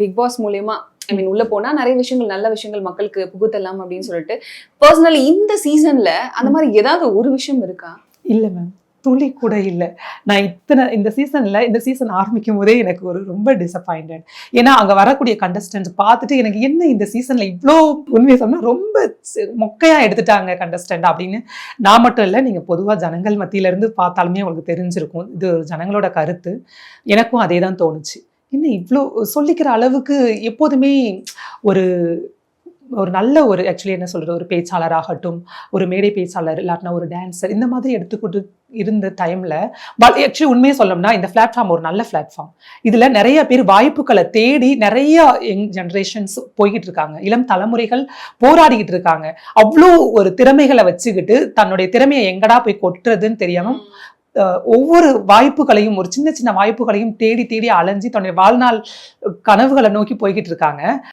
Big pass மூலியமா உள்ள போனா நிறைய விஷயங்கள், நல்ல விஷயங்கள் மக்களுக்கு புகுத்தலாம் அப்படின்னு சொல்லிட்டு பர்சனலி இந்த சீசன்ல அந்த மாதிரி ஏதாவது ஒரு விஷயம் இருக்கா? இல்ல மேம், துளி கூட இல்லை. நான் இந்த சீசன் ஆரம்பிக்கும் போதே எனக்கு ஒரு ரொம்ப டிசப்பாயிண்டட். ஏன்னா அங்க வரக்கூடிய கண்டஸ்டன்ஸ் பார்த்துட்டு எனக்கு என்ன இந்த சீசன்ல இவ்வளோ உண்மையை சொன்னா ரொம்ப மொக்கையா எடுத்துட்டாங்க கண்டஸ்டன்ட் அப்படின்னு. நான் மட்டும் இல்லை, நீங்க பொதுவா ஜனங்கள் மத்தியில இருந்து பார்த்தாலுமே உங்களுக்கு தெரிஞ்சிருக்கும். இது ஜனங்களோட கருத்து. எனக்கும் அதே தான் தோணுச்சு. என்ன இவ்வளோ சொல்லிக்கிற அளவுக்கு எப்போதுமே ஒரு ஒரு நல்ல ஒரு ஆக்சுவலி என்ன சொல்றது, ஒரு பேச்சாளராகட்டும், ஒரு மேடை பேச்சாளர் இல்லாட்டினா ஒரு டான்சர், இந்த மாதிரி எடுத்துக்கிட்டு இருந்த டைம்ல ஆக்சுவலி உண்மையை சொல்லணும்னா இந்த பிளாட்ஃபார்ம் ஒரு நல்ல பிளாட்ஃபார்ம். இதுல நிறைய பேர் வாய்ப்புகளை தேடி நிறைய யங் ஜெனரேஷன்ஸ் போய்கிட்டு இருக்காங்க, இளம் தலைமுறைகள் போராடிக்கிட்டு இருக்காங்க. அவ்வளோ ஒரு திறமைகளை வச்சுக்கிட்டு தன்னுடைய திறமையை எங்கடா போய் கொட்டுறதுன்னு தெரியாம ஒவ்வொரு வாய்ப்புகளையும், ஒரு சின்ன சின்ன வாய்ப்புகளையும் தேடி தேடி அலைஞ்சி தன்னுடைய வாழ்நாள் கனவுகளை நோக்கி போய்கிட்டு இருக்காங்க.